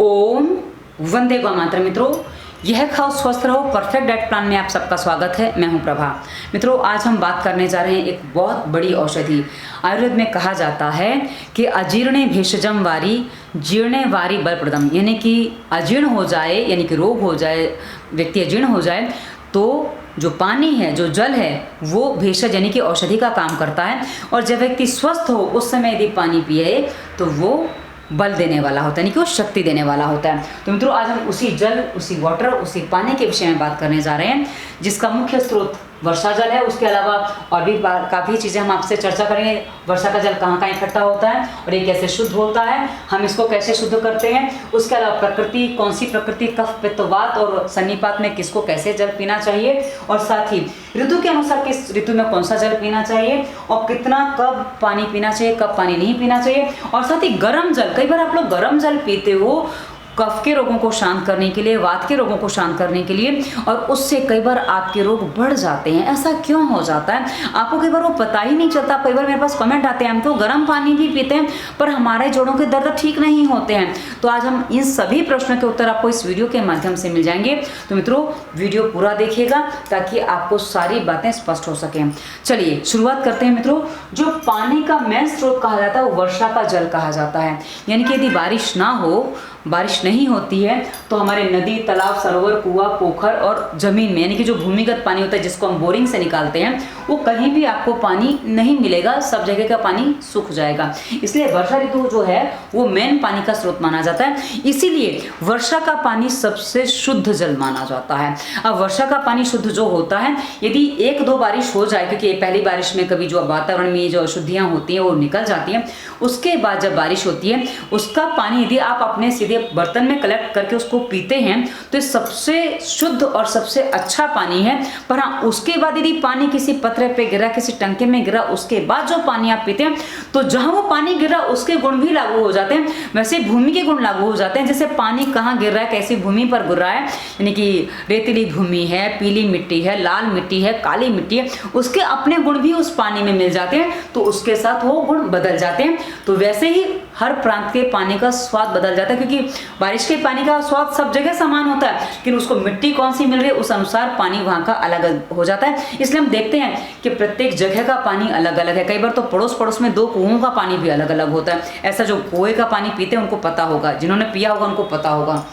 ओम वंदे गौ मातरम। मित्रों, यह खाओ स्वस्थ रहो परफेक्ट डाइट प्लान में आप सबका स्वागत है। मैं हूं प्रभा। मित्रों, आज हम बात करने जा रहे हैं एक बहुत बड़ी औषधि। आयुर्वेद में कहा जाता है कि अजीर्णे भेषजम वारी जीर्णे वारी बलप्रदम, यानी कि अजीर्ण हो जाए, यानी कि रोग हो जाए, व्यक्ति अजीर्ण हो जाए तो जो पानी है, जो जल है, वो भेषज यानी कि औषधि का काम करता है। और जब व्यक्ति स्वस्थ हो उस समय यदि पानी पिए तो वो बल देने वाला होता है, यानी कि वो शक्ति देने वाला होता है। तो मित्रों, आज हम उसी जल, उसी वाटर, उसी पानी के विषय में बात करने जा रहे हैं, जिसका मुख्य स्रोत वर्षा जल है। उसके अलावा और भी काफ़ी चीज़ें हम आपसे चर्चा करेंगे। वर्षा का जल कहाँ कहाँ इकट्ठा होता है और ये कैसे शुद्ध होता है, हम इसको कैसे शुद्ध करते हैं। उसके अलावा प्रकृति, कौन सी प्रकृति, कफ, पित्त, वात और सन्निपात में किसको कैसे जल पीना चाहिए, और साथ ही ऋतु के अनुसार किस ऋतु में कौन सा जल पीना चाहिए, और कितना, कब पानी पीना चाहिए, कब पानी नहीं पीना चाहिए। और साथ ही गर्म जल, कई बार आप लोग गर्म जल पीते हो कफ के रोगों को शांत करने के लिए, वात के रोगों को शांत करने के लिए, और उससे कई बार आपके रोग बढ़ जाते हैं। ऐसा क्यों हो जाता है आपको कई बार वो पता ही नहीं चलता। कई बार मेरे पास कमेंट आते हैं, हम तो गर्म पानी भी पीते हैं पर हमारे जोड़ों के दर्द ठीक नहीं होते हैं। तो आज हम इन सभी प्रश्नों के उत्तर आपको इस वीडियो के माध्यम से मिल जाएंगे। तो मित्रों, वीडियो पूरा देखिएगा ताकि आपको सारी बातें स्पष्ट हो सकें। चलिए शुरुआत करते हैं। मित्रों, जो पानी का मेन स्रोत कहा जाता है वो वर्षा का जल कहा जाता है। यानी कि यदि बारिश ना हो, बारिश नहीं होती है तो हमारे नदी, तालाब, सरोवर, कुआं, पोखर और जमीन में, यानी कि जो भूमिगत पानी होता है जिसको हम बोरिंग से निकालते हैं, वो कहीं भी आपको पानी नहीं मिलेगा, सब जगह का पानी सूख जाएगा। इसलिए वर्षा ऋतु जो है वो मेन पानी का स्रोत माना जाता है। इसीलिए वर्षा का पानी सबसे शुद्ध जल माना जाता है। अब वर्षा का पानी शुद्ध जो होता है, यदि एक दो बारिश हो जाए, क्योंकि पहली बारिश में कभी जो वातावरण में जो अशुद्धियां होती हैं वो निकल जाती हैं, उसके बाद जब बारिश होती है उसका पानी यदि आप अपने बर्तन में कलेक्ट करके उसको पीते हैं तो ये सबसे शुद्ध और सबसे अच्छा पानी है। पर हाँ, उसके बाद यदि पानी किसी पत्थर पे गिरा, किसी टंके में गिरा, उसके बाद जो पानी आप पीते हैं तो जहां वो पानी गिरा उसके गुण भी लागू हो जाते हैं, वैसे भूमि के गुण लागू हो जाते हैं। जैसे पानी कहाँ गिर रहा है, कैसी भूमि पर गिर रहा है, यानी कि रेतीली भूमि है, पीली मिट्टी है, लाल मिट्टी है, काली मिट्टी है, उसके अपने गुण भी उस पानी में मिल जाते हैं, तो उसके साथ वो गुण बदल जाते हैं। तो वैसे ही हर प्रांत के पानी का स्वाद बदल जाता है, क्योंकि बारिश के पानी का स्वाद सब जगह समान होता है, लेकिन उसको मिट्टी कौन सी मिल रही है उस अनुसार पानी वहाँ का अलग हो जाता है। इसलिए हम देखते हैं कि प्रत्येक जगह का पानी अलग अलग है। कई बार तो पड़ोस पड़ोस में दो कुओं का पानी भी अलग अलग होता है। ऐसा जो कुएं का पानी पीते हैं उनको पता होगा, जिन्होंने पिया होगा उनको पता होगा।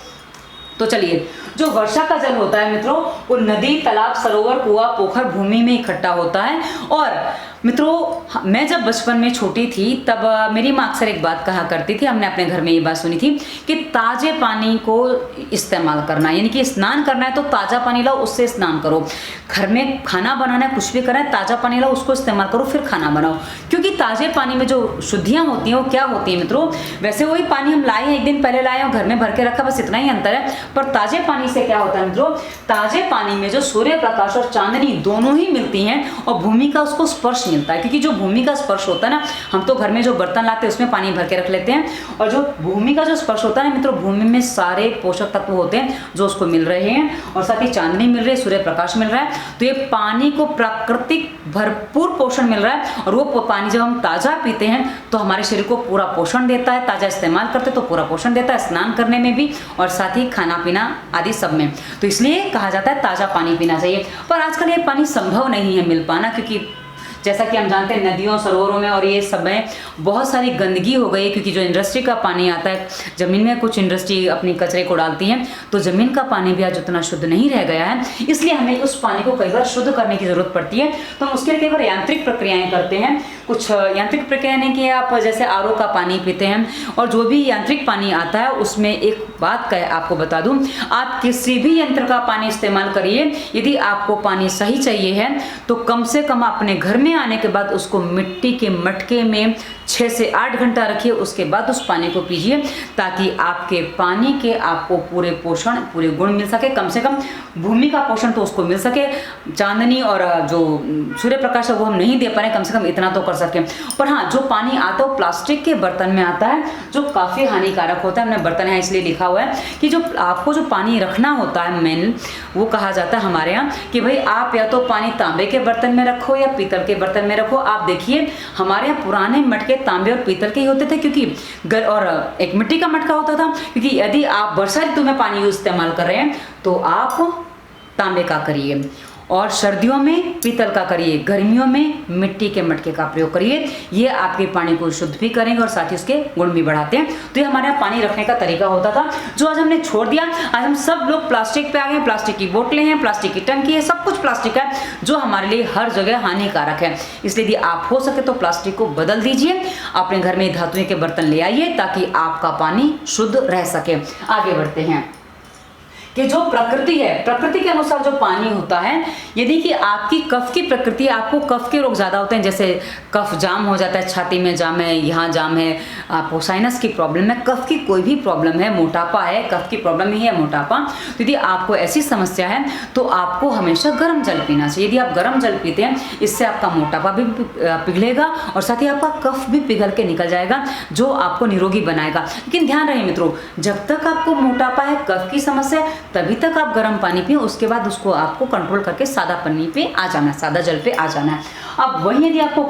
तो चलिए, जो वर्षा का जल होता है मित्रों, वो नदी, तालाब, सरोवर, कुआं, पोखर, भूमि में इकट्ठा होता है। और मित्रों, मैं जब बचपन में छोटी थी तब मेरी माँ अक्सर एक बात कहा करती थी, हमने अपने घर में ये बात सुनी थी कि ताजे पानी को इस्तेमाल करना, यानी कि स्नान करना है तो ताज़ा पानी लाओ, उससे स्नान करो। घर में खाना बनाना है, कुछ भी करना है, ताज़ा पानी लाओ, उसको इस्तेमाल करो, फिर खाना बनाओ। क्योंकि ताजे पानी में जो शुद्धियाँ होती हैं वो क्या होती हैं मित्रों, वैसे वही पानी हम लाए हैं, एक दिन पहले लाए हैं, घर में भर के रखा, बस इतना ही अंतर है। पर ताजे पानी से क्या होता है मित्रों, ताजे पानी में जो सूर्य प्रकाश और चांदनी दोनों ही मिलती हैं और भूमि का उसको स्पर्श मिलता है। क्योंकि जो भूमि का स्पर्श होता है ना, हम तो घर में जो बर्तन लाते हैं उसमें पानी भर के रख लेते हैं, और जो भूमि का जो स्पर्श होता है ना मित्रों, भूमि में सारे पोषक तत्व होते हैं जो उसको मिल रहे हैं, और साथ ही चांदनी मिल रही है, सूर्य प्रकाश मिल रहा है। तो ये पानी को प्राकृतिक भरपूर पोषण मिल रहा है, और वो पानी जब हम ताजा पीते हैं तो हमारे शरीर को पूरा पोषण देता है। ताजा इस्तेमाल करते तो पूरा पोषण देता है, स्नान करने में भी और साथ ही खाना पीना आदि सब में। तो इसलिए कहा जाता है ताजा पानी पीना चाहिए। पर आजकल ये पानी संभव नहीं है मिल पाना, क्योंकि जैसा कि हम जानते हैं नदियों, सरोवरों में और ये सब में बहुत सारी गंदगी हो गई है। क्योंकि जो इंडस्ट्री का पानी आता है, ज़मीन में कुछ इंडस्ट्री अपनी कचरे को डालती हैं, तो ज़मीन का पानी भी आज उतना शुद्ध नहीं रह गया है। इसलिए हमें उस पानी को कई बार शुद्ध करने की ज़रूरत पड़ती है। तो हम उसके लिए कई बार यांत्रिक प्रक्रियाएँ करते हैं। कुछ यांत्रिक प्रक्रिया नहीं कि आप जैसे आरओ का पानी पीते हैं, और जो भी यांत्रिक पानी आता है उसमें एक बात आपको बता दूं, आप किसी भी यंत्र का पानी इस्तेमाल करिए, यदि आपको पानी सही चाहिए है तो कम से कम अपने घर में आने के बाद उसको मिट्टी के मटके में 6 से 8 घंटा रखिए, उसके बाद उस पानी को पीजिए, ताकि आपके पानी के आपको पूरे पोषण, पूरे गुण मिल सके। कम से कम भूमि का पोषण तो उसको मिल सके, चांदनी और जो सूर्य प्रकाश है वो हम नहीं दे पा रहे, कम से कम इतना तो कर सकें। पर हाँ, जो पानी आता है वो प्लास्टिक के बर्तन में आता है, जो काफ़ी हानिकारक होता है। हमने बर्तन यहाँ इसलिए लिखा हुआ है कि जो आपको जो पानी रखना होता है मेन, वो कहा जाता है हमारे यहाँ कि भाई आप या तो पानी तांबे के बर्तन में रखो या पीतल के बर्तन में रखो। आप देखिए हमारे यहाँ पुराने मटके तांबे और पीतल के ही होते थे, क्योंकि और एक मिट्टी का मटका होता था, क्योंकि यदि आप वर्षा ऋतु में पानी इस्तेमाल कर रहे हैं तो आप तांबे का करिए, और सर्दियों में पीतल का करिए, गर्मियों में मिट्टी के मटके का प्रयोग करिए। ये आपके पानी को शुद्ध भी करेंगे और साथ ही उसके गुण भी बढ़ाते हैं। तो ये हमारे यहाँ पानी रखने का तरीका होता था, जो आज हमने छोड़ दिया। आज हम सब लोग प्लास्टिक पे आ गए, प्लास्टिक की बोतलें हैं, प्लास्टिक की टंकी है, सब कुछ प्लास्टिक है, जो हमारे लिए हर जगह हानिकारक है। इसलिए यदि आप हो सके तो प्लास्टिक को बदल दीजिए, अपने घर में धातुएं के बर्तन ले आइए ताकि आपका पानी शुद्ध रह सके। आगे बढ़ते हैं कि जो प्रकृति है, प्रकृति के अनुसार जो पानी होता है, यदि कि आपकी कफ की प्रकृति, आपको कफ के रोग ज़्यादा होते हैं, जैसे कफ जाम हो जाता है, छाती में जाम है, यहाँ जाम है, आपको साइनस की प्रॉब्लम है, कफ की कोई भी प्रॉब्लम है, मोटापा है, कफ की प्रॉब्लम ही है मोटापा, तो यदि आपको ऐसी समस्या है तो आपको हमेशा गर्म जल पीना चाहिए। यदि आप गर्म जल पीते हैं, इससे आपका मोटापा भी पिघलेगा और साथ ही आपका कफ भी पिघल के निकल जाएगा, जो आपको निरोगी बनाएगा। लेकिन ध्यान रहे मित्रों, जब तक आपको मोटापा है, कफ की समस्या, तभी तक आप गर्म पानी पिए, उसके बाद उसको आपको कंट्रोल करके सादा पानी पे आ जाना है, सादा जल पे आ जाना है। अब वहीं यदि आपको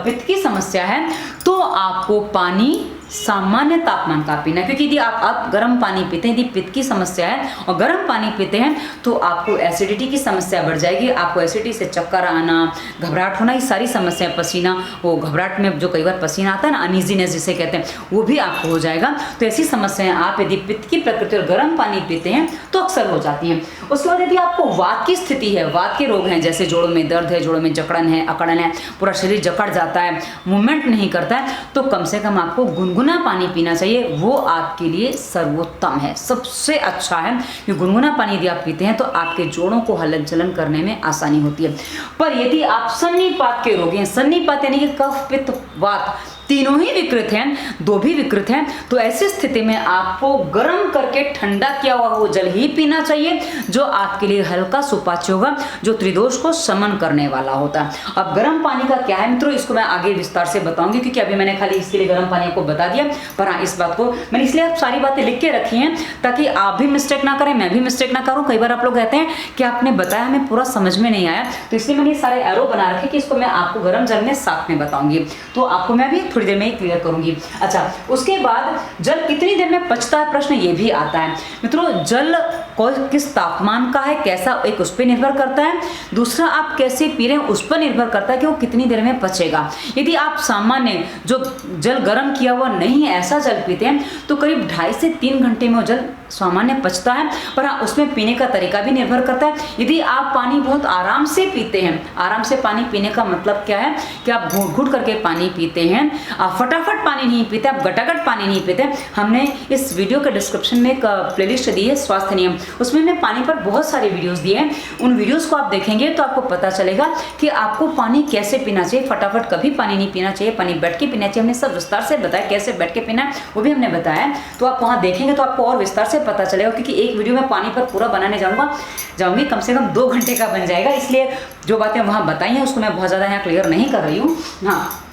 पित्त की समस्या है तो आपको पानी सामान्य तापमान का पीना, क्योंकि यदि आप गर्म पानी पीते हैं, यदि पित्त की समस्या है और गर्म पानी पीते हैं तो आपको एसिडिटी की समस्या बढ़ जाएगी, आपको एसिडिटी से चक्कर आना, घबराहट होना, ये सारी समस्याएं, पसीना, वो घबराहट में जो कई बार पसीना आता है ना, अनईजीनेस जिसे कहते हैं, वो भी आपको हो जाएगा। तो ऐसी समस्याएं आप यदि पित्त की प्रकृति और गर्म पानी पीते हैं तो अक्सर हो जाती हैं। उसके बाद यदि आपको वात की स्थिति है, वात के रोग हैं, जैसे जोड़ों में दर्द है, जोड़ों में जकड़न है, अकड़न है, पूरा शरीर जकड़ जाता है, मूवमेंट नहीं करता है, तो कम से कम आपको गुनगुना पानी पीना चाहिए। वो आपके लिए सर्वोत्तम है, सबसे अच्छा है, कि गुनगुना पानी यदि आप पीते हैं तो आपके जोड़ों को हलन चलन करने में आसानी होती है। पर यदि आप सन्निपात के रोगी हैं, सन्निपात यानी कि कफ पित्त वात तीनों ही विकृत हैं, दो भी विकृत हैं, तो ऐसी स्थिति में आपको गर्म करके ठंडा किया हुआ वो जल ही पीना चाहिए, जो आपके लिए हल्का सुपाच्य होगा, जो त्रिदोष को शमन करने वाला होता है। अब गर्म पानी का क्या है मित्रों, इसको मैं आगे विस्तार से बताऊंगी, क्योंकि अभी मैंने खाली इसके लिए गर्म पानी आपको बता दिया। पर हाँ, इस बात को मैंने इसलिए आप सारी बातें लिख के रखी हैं ताकि आप भी मिस्टेक ना करें, मैं भी मिस्टेक ना करूं। कई बार आप लोग कहते हैं कि आपने बताया हमें पूरा समझ में नहीं आया, तो इसलिए मैंने सारे एरो बना रखे कि इसको मैं आपको गर्म जल में साथ में बताऊंगी, तो आपको मैं भी थोड़ी देर में ही क्लियर करूंगी। अच्छा, उसके बाद जल कितनी देर में पचता है, प्रश्न ये भी आता है मित्रों। जल किस तापमान का है, कैसा, एक उस पर निर्भर करता है, दूसरा आप कैसे पी रहे हैं उस पर निर्भर करता है कि वो कितनी देर में पचेगा। यदि आप सामान्य जो जल गर्म किया हुआ नहीं है ऐसा जल पीते हैं तो करीब 2.5 से 3 घंटे में वो जल सामान्य पचता है। पर हाँ, उसमें पीने का तरीका भी निर्भर करता है। यदि आप पानी बहुत आराम से पीते हैं, आराम से पानी पीने का मतलब क्या है कि आप घूट घूट करके पानी पीते हैं, आप फटाफट पानी नहीं पीते, आप गटागट पानी नहीं पीते। हमने इस वीडियो के डिस्क्रिप्शन में एक प्लेलिस्ट दी है स्वास्थ्य नियम, उसमें हमने पानी पर बहुत सारे वीडियोस दिए हैं। उन वीडियोस को आप देखेंगे तो आपको पता चलेगा कि आपको पानी कैसे पीना चाहिए। फटाफट कभी पानी नहीं पीना चाहिए, पानी बैठ के पीना चाहिए। हमने सब विस्तार से बताया कैसे बैठ के पीना है, वो भी हमने बताया, तो आप वहाँ देखेंगे तो आपको और विस्तार से पता चलेगा। क्योंकि एक वीडियो में पानी पर पूरा बनाने जाऊंगी कम से कम 2 घंटे का बन जाएगा, इसलिए जो बातें वहाँ बताई हैं उसको मैं बहुत ज़्यादा यहाँ क्लियर नहीं कर रही हूँ। हाँ,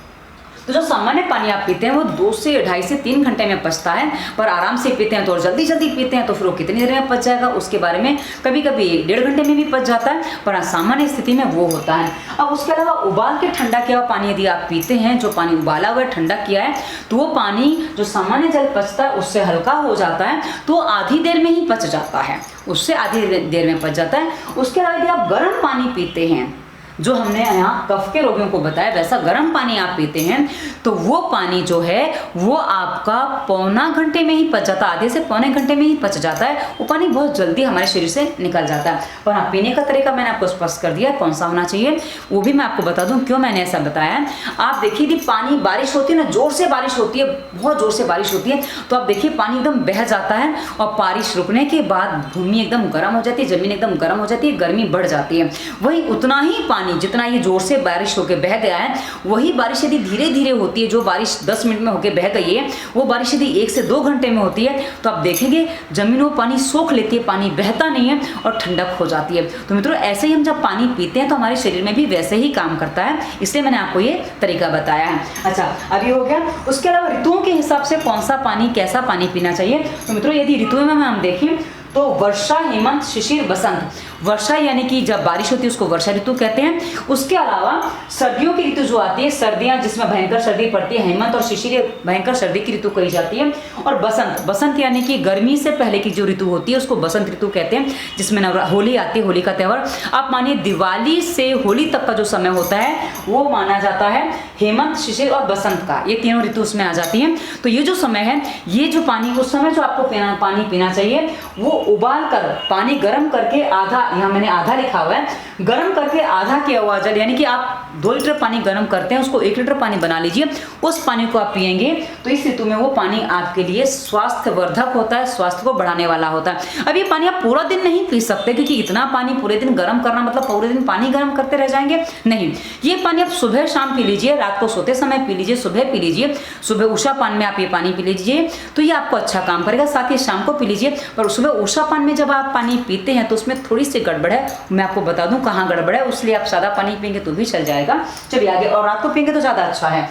तो जो सामान्य पानी आप पीते हैं वो 2 से 2.5 से 3 घंटे में पचता है, पर आराम से पीते हैं तो और जल्दी जल्दी पीते हैं तो फिर वो कितनी देर में पच जाएगा उसके बारे में कभी कभी 1.5 घंटे में भी पच जाता है, पर सामान्य स्थिति में वो होता है। अब उसके अलावा उबाल के ठंडा किया हुआ पानी यदि आप पीते हैं, जो पानी उबाला हुआ ठंडा किया है, तो वो पानी जो सामान्य जल पचता है उससे हल्का हो जाता है, तो आधी देर में ही पच जाता है, उससे आधी देर में पच जाता है। उसके अलावा यदि आप गर्म पानी पीते हैं, जो हमने यहाँ कफ के रोगियों को बताया वैसा गर्म पानी आप पीते हैं, तो वो पानी जो है वो आपका 1.25 घंटे में ही पच जाता है, आधे से 1.25 घंटे में ही पच जाता है। वो पानी बहुत जल्दी हमारे शरीर से निकल जाता है। पर हाँ, पीने का तरीका मैंने आपको स्पष्ट कर दिया कौन सा होना चाहिए, वो भी मैं आपको बता दूं क्यों मैंने ऐसा बताया है। आप देखिए, यदि पानी बारिश होती है ना, जोर से बारिश होती है, बहुत जोर से बारिश होती है, तो आप देखिए पानी एकदम बह जाता है और बारिश रुकने के बाद भूमि एकदम गर्म हो जाती है, जमीन एकदम गर्म हो जाती है, गर्मी बढ़ जाती है। वही उतना ही पानी जितना ये जोर से बारिश होकर बह गया है, वही बारिश यदि धीरे धीरे होती है, जो बारिश 10 मिनट में होकर बह गई है, वो बारिश यदि 1 से 2 घंटे में होती है, तो आप देखेंगे जमीन वो पानी सोख लेती है, पानी बहता नहीं है और ठंडक हो जाती है। तो मित्रों, ऐसे ही हम जब पानी पीते हैं तो हमारे शरीर में भी वैसे ही काम करता है, इसलिए मैंने आपको ये तरीका बताया है। अच्छा, अभी हो गया। उसके अलावा ऋतुओं के हिसाब से कौन सा पानी, कैसा पानी पीना चाहिए, तो मित्रों यदि ऋतुओं में हम देखें तो वर्षा, हेमंत, शिशिर, बसंत। वर्षा यानी कि जब बारिश होती है उसको वर्षा ऋतु कहते हैं। उसके अलावा सर्दियों की ऋतु जो आती है, सर्दियां जिसमें भयंकर सर्दी पड़ती है, हेमंत और शिशिर भयंकर सर्दी की ऋतु कही जाती है। और बसंत, बसंत यानी कि गर्मी से पहले की जो ऋतु होती है उसको बसंत ऋतु कहते हैं, जिसमें होली आती है, होली का त्यौहार। आप मानिए दिवाली से होली तक का जो समय होता है वो माना जाता है हेमंत, शिशिर और बसंत का। ये तीनों ऋतु उसमें आ जाती हैं। तो ये जो समय है, ये जो पानी, उस समय जो आपको पानी पीना चाहिए वो उबाल कर, पानी गर्म करके आधा, यहाँ मैंने आधा लिखा हुआ है, गर्म करके आधा किया हुआ जल, यानी कि आप 2 लीटर पानी गर्म करते हैं, उसको 1 लीटर पानी बना लीजिए, उस पानी को आप पिएंगे तो इस ऋतु में वो पानी आपके लिए स्वास्थ्यवर्धक होता है, स्वास्थ्य को बढ़ाने वाला होता है। अब ये पानी आप पूरा दिन नहीं पी सकते, क्योंकि इतना पानी पूरे दिन गर्म करना मतलब पूरे दिन पानी गर्म करते रह जाएंगे, नहीं। ये पानी आप सुबह शाम पी लीजिए, रात को सोते समय पी लीजिए, सुबह पी लीजिए, सुबह उषा पान में आप ये पानी पी लीजिए तो ये आपको अच्छा काम करेगा। साथ ही शाम को पी लीजिए। पर सुबह उषा पान में जब आप पानी पीते हैं तो उसमें थोड़ी सी गड़बड़ है, मैं आपको बता दूं कहाँ गड़बड़ है, इसलिए आप सादा पानी पिएंगे तो भी चल जाएगा। चलिए आगे, और रात को पिएंगे तो ज़्यादा अच्छा है।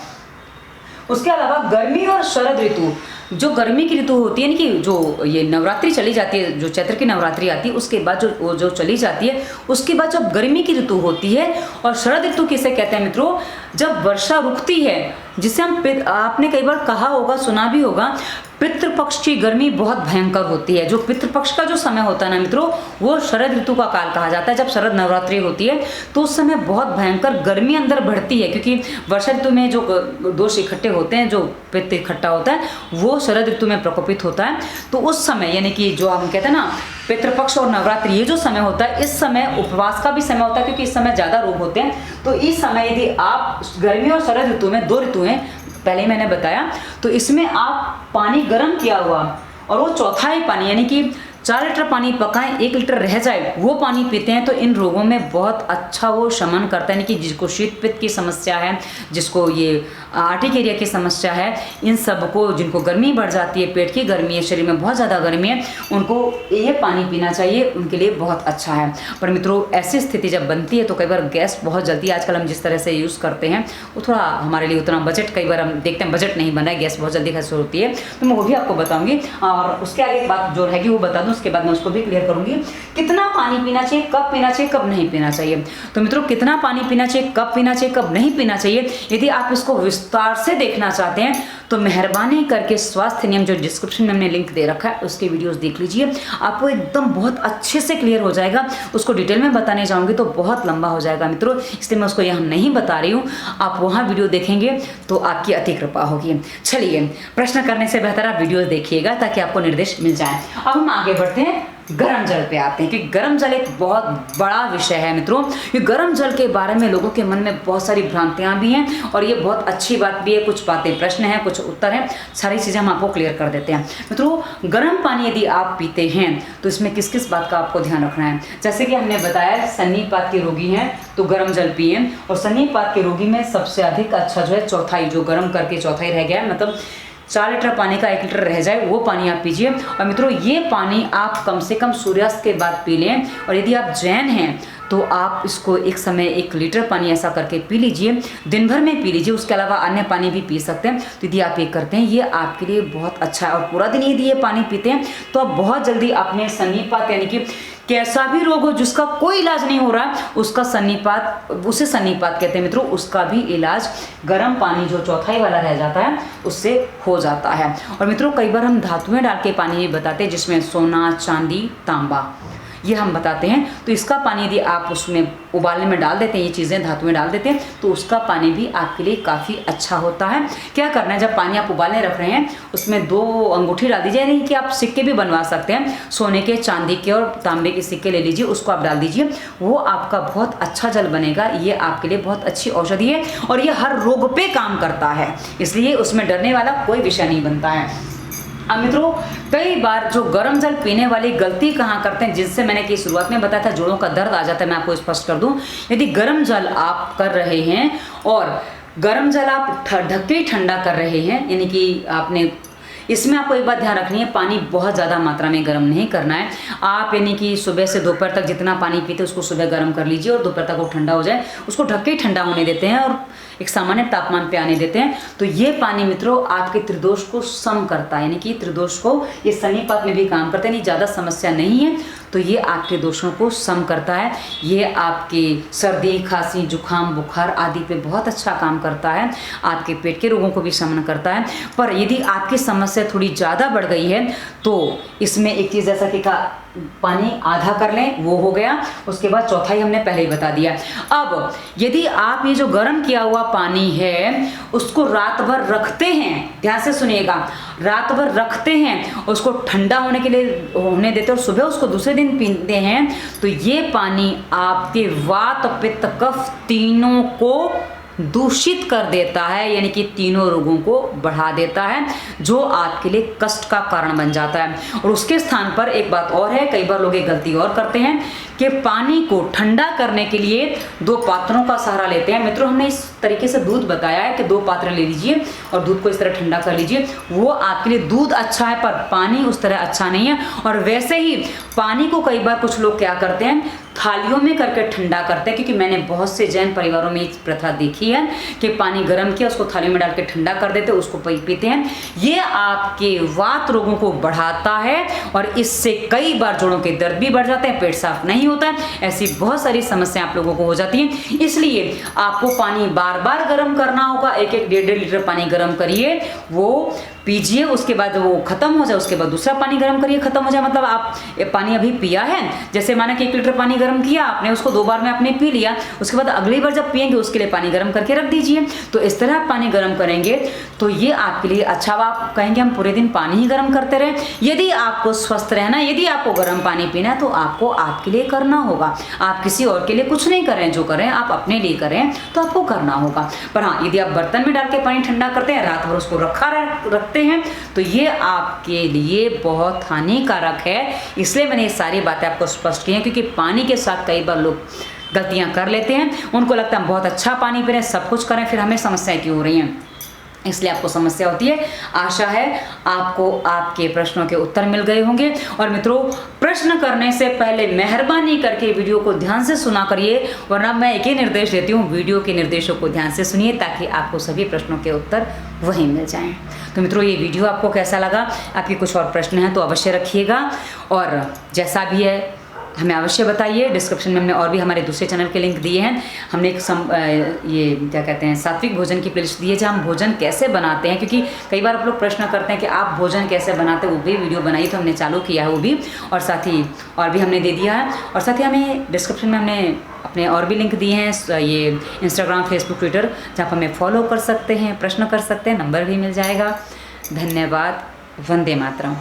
उसके अलावा गर्मी और शरद ऋतु, जो गर्मी की ऋतु होती है, यानी कि जो ये नवरात्रि चली जाती है, जो चैत्र की नवरात्रि आती है उसके बाद जो चली जाती है, उसके बाद जब गर्मी की ऋतु होती है। और शरद ऋतु किसे कहते हैं मित्रों? जब वर्षा रुकती है, जिसे हम, आपने कई बार कहा होगा, सुना भी होगा, पितृपक्ष की गर्मी बहुत भयंकर होती है। जो पितृपक्ष का जो समय होता है ना मित्रों, वो शरद ऋतु का काल कहा जाता है। जब शरद नवरात्रि होती है तो उस समय बहुत भयंकर गर्मी अंदर बढ़ती है, क्योंकि वर्षा ऋतु में जो दोष इकट्ठे होते हैं, जो पित्त इकट्ठा होता है, वो शरद ऋतु में प्रकोपित होता है। तो उस समय, यानी कि जो हम कहते हैं ना पितृपक्ष और नवरात्रि, ये जो समय होता है, इस समय उपवास का भी समय होता है, क्योंकि इस समय ज़्यादा रोग होते हैं। तो इस समय यदि आप, गर्मी और शरद ऋतु में 2 ऋतु हैं, पहले ही मैंने बताया, तो इसमें आप पानी गर्म किया हुआ और वो चौथाई पानी, यानी कि 4 लीटर पानी पकाएं, 1 लीटर रह जाए, वो पानी पीते हैं तो इन रोगों में बहुत अच्छा वो शमन करता है। यानी कि जिसको शीत पित्त की समस्या है, जिसको ये आर्टिकेरिया की समस्या है, इन सबको, जिनको गर्मी बढ़ जाती है, पेट की गर्मी है, शरीर में बहुत ज़्यादा गर्मी है, उनको ये पानी पीना चाहिए, उनके लिए बहुत अच्छा है। पर मित्रों, ऐसी स्थिति जब बनती है तो कई बार गैस बहुत जल्दी, आजकल हम जिस तरह से यूज़ करते हैं वो थोड़ा हमारे लिए उतना बजट, कई बार हम देखते हैं बजट नहीं बना है, गैस बहुत जल्दी खर्च होती है, तो मैं वो भी आपको बताऊँगी। और उसके आगे एक बात जो रहेगी वो बता दूँ, उसके बाद मैं उसको भी क्लियर करूंगी। कितना पानी पीना चाहिए, कब पीना चाहिए, कब नहीं पीना चाहिए। तो मित्रों, कितना पानी पीना चाहिए, कब पीना चाहिए, कब नहीं पीना चाहिए, यदि आप इसको विस्तार से देखना चाहते हैं तो मेहरबानी करके स्वास्थ्य नियम, जो डिस्क्रिप्शन में हमने लिंक दे रखा है, उसके वीडियोस देख लीजिए, आपको एकदम बहुत अच्छे से क्लियर हो जाएगा। उसको डिटेल में बताने जाऊंगी तो बहुत लंबा हो जाएगा मित्रों, इसलिए मैं उसको यहाँ नहीं बता रही हूँ। आप वहाँ वीडियो देखेंगे तो आपकी अति कृपा होगी। चलिए, प्रश्न करने से बेहतर आप वीडियो देखिएगा ताकि आपको निर्देश मिल जाए। अब हम आगे बढ़ते हैं, गर्म जल पे आते हैं, क्योंकि गर्म जल एक बहुत बड़ा विषय है मित्रों। ये गर्म जल के बारे में लोगों के मन में बहुत सारी भ्रांतियां भी हैं और ये बहुत अच्छी बात भी है। कुछ बातें प्रश्न हैं, कुछ उत्तर हैं, सारी चीज़ें हम आपको क्लियर कर देते हैं। मित्रों, गर्म पानी यदि आप पीते हैं तो इसमें किस किस बात का आपको ध्यान रखना है। जैसे कि हमने बताया, सन्निपात के रोगी हैं तो गर्म जल पिए, और सन्निपात के रोगी में सबसे अधिक अच्छा जो है चौथाई, जो गर्म करके चौथाई रह गया है, मतलब 4 लीटर पानी का 1 लीटर रह जाए, वो पानी आप पीजिए। और मित्रों, ये पानी आप कम से कम सूर्यास्त के बाद पी लें। और यदि आप जैन हैं तो आप इसको एक समय 1 लीटर पानी ऐसा करके पी लीजिए, दिन भर में पी लीजिए। उसके अलावा अन्य पानी भी पी सकते हैं। तो यदि आप ये करते हैं, ये आपके लिए बहुत अच्छा है। और पूरा दिन यदि ये पानी पीते हैं तो आप बहुत जल्दी अपने सन्निपात, यानी कि कैसा भी रोग हो जिसका कोई इलाज नहीं हो रहा, उसका सन्निपात, उसे सन्निपात कहते हैं मित्रों, उसका भी इलाज गर्म पानी जो चौथाई वाला रह जाता है उससे हो जाता है। और मित्रों, कई बार हम धातुएं डाल के पानी भी बताते हैं, जिसमें सोना, चांदी, तांबा, ये हम बताते हैं। तो इसका पानी यदि आप उसमें उबालने में डाल देते हैं, ये चीज़ें धातु में डाल देते हैं, तो उसका पानी भी आपके लिए काफ़ी अच्छा होता है। क्या करना है, जब पानी आप उबालने रख रहे हैं उसमें 2 अंगूठी डाल दीजिए, यानी कि आप सिक्के भी बनवा सकते हैं, सोने के, चांदी के और तांबे के सिक्के ले लीजिए, उसको आप डाल दीजिए, वो आपका बहुत अच्छा जल बनेगा। ये आपके लिए बहुत अच्छी औषधि है और ये हर रोग पे काम करता है, इसलिए उसमें डरने वाला कोई विषय नहीं बनता है। अब मित्रों, कई बार जो गर्म जल पीने वाली गलती कहाँ करते हैं, जिससे मैंने कि शुरुआत में बताया था जोड़ों का दर्द आ जाता है, मैं आपको स्पष्ट कर दूं। यदि गर्म जल आप कर रहे हैं और गर्म जल आप ढक के ठंडा कर रहे हैं, यानी कि आपने इसमें आपको एक बात ध्यान रखनी है, पानी बहुत ज़्यादा मात्रा में गर्म नहीं करना है। आप यानी कि सुबह से दोपहर तक जितना पानी पीते हैं उसको सुबह गर्म कर लीजिए और दोपहर तक वो ठंडा हो जाए, उसको ढक के ठंडा होने देते हैं और एक सामान्य तापमान पे आने देते हैं। तो ये पानी मित्रों आपके त्रिदोष को सम करता है, यानी कि त्रिदोष को ये शनिपात में भी काम करते हैं, नहीं ज़्यादा समस्या नहीं है तो ये आपके दोषों को सम करता है। ये आपके सर्दी, खांसी, जुखाम, बुखार आदि पे बहुत अच्छा काम करता है, आपके पेट के रोगों को भी शमन करता है। पर यदि आपकी समस्या थोड़ी ज़्यादा बढ़ गई है तो इसमें एक चीज़ जैसा कि पानी आधा कर लें, वो हो गया। उसके बाद चौथाई हमने पहले ही बता दिया। अब यदि आप ये जो गर्म किया हुआ पानी है उसको रात भर रखते हैं, ध्यान से सुनिएगा, रात भर रखते हैं, उसको ठंडा होने के लिए होने देते हैं और सुबह उसको दूसरे दिन पीते हैं, तो ये पानी आपके वात, पित्त, कफ तीनों को दूषित कर देता है, यानी कि तीनों रोगों को बढ़ा देता है, जो आपके लिए कष्ट का कारण बन जाता है। और उसके स्थान पर एक बात और है, कई बार लोग एक गलती और करते हैं कि पानी को ठंडा करने के लिए 2 पात्रों का सहारा लेते हैं। मित्रों, हमने इस तरीके से दूध बताया है कि 2 पात्र ले लीजिए और दूध को इस तरह ठंडा कर लीजिए। वो आपके लिए दूध अच्छा है पर पानी उस तरह अच्छा नहीं है। और वैसे ही पानी को कई बार कुछ लोग क्या करते हैं, थालियों में करके ठंडा करते हैं, क्योंकि मैंने बहुत से जैन परिवारों में एक प्रथा देखी है कि पानी गर्म किया, उसको थाली में डाल के ठंडा कर देते, उसको पीते हैं। ये आपके वात रोगों को बढ़ाता है और इससे कई बार जोड़ों के दर्द भी बढ़ जाते हैं, पेट साफ नहीं होता है, ऐसी बहुत सारी समस्याएं आप लोगों को हो जाती हैं। इसलिए आपको पानी बार बार गर्म करना होगा, 1-1, 1.5 लीटर पानी गर्म करिए, वो पीजिए, उसके बाद वो खत्म हो जाए, उसके बाद दूसरा पानी गर्म करिए, खत्म हो जाए। मतलब आप पानी अभी पिया है, जैसे माना कि 1 लीटर पानी गर्म किया आपने, उसको 2 बार में आपने पी लिया, उसके बाद अगली बार जब पिएंगे उसके लिए पानी गर्म करके रख दीजिए। तो इस तरह आप पानी गर्म करेंगे तो ये आपके लिए अच्छा। आप कहेंगे हम पूरे दिन पानी ही गर्म करते रहे, यदि आपको स्वस्थ रहना, यदि आपको गर्म पानी पीना है तो आपको आपके लिए करना होगा। आप किसी और के लिए कुछ नहीं करें, जो करें आप अपने लिए करें तो आपको करना होगा। पर हाँ, यदि आप बर्तन में डाल के पानी ठंडा करते हैं, रात भर उसको रखते हैं, तो ये आपके लिए बहुत हानिकारक है। इसलिए मैंने ये सारी बातें आपको स्पष्ट की हैं, क्योंकि पानी के साथ कई बार लोग गलतियां कर लेते हैं। उनको लगता है हम बहुत अच्छा पानी पी रहे हैं, सब कुछ करें, फिर हमें समस्याएं क्यों हो रही हैं, इसलिए आपको समस्या होती है। आशा है आपको आपके प्रश्नों के उत्तर मिल गए होंगे। और मित्रों, प्रश्न करने से पहले मेहरबानी करके वीडियो को ध्यान से सुना करिए, वरना मैं एक ही निर्देश देती हूँ, वीडियो के निर्देशों को ध्यान से सुनिए ताकि आपको सभी प्रश्नों के उत्तर वहीं मिल जाएं। तो मित्रों, ये वीडियो आपको कैसा लगा? आपके कुछ और प्रश्न हैं तो अवश्य रखिएगा, और जैसा भी है हमें अवश्य बताइए। डिस्क्रिप्शन में हमने और भी हमारे दूसरे चैनल के लिंक दिए हैं। हमने एक ये क्या कहते हैं, सात्विक भोजन की प्लेलिस्ट दी है, जहाँ हम भोजन कैसे बनाते हैं, क्योंकि कई बार आप लोग प्रश्न करते हैं कि आप भोजन कैसे बनाते हैं, वो भी वीडियो बनाई, तो हमने चालू किया है वो भी, और साथ ही और भी हमने दे दिया है। और साथ ही हमें डिस्क्रिप्शन में हमने अपने और भी लिंक दिए हैं, ये इंस्टाग्राम, फेसबुक, ट्विटर, जहाँ पर हमें फॉलो कर सकते हैं, प्रश्न कर सकते हैं, नंबर भी मिल जाएगा। धन्यवाद। वंदे मातरम।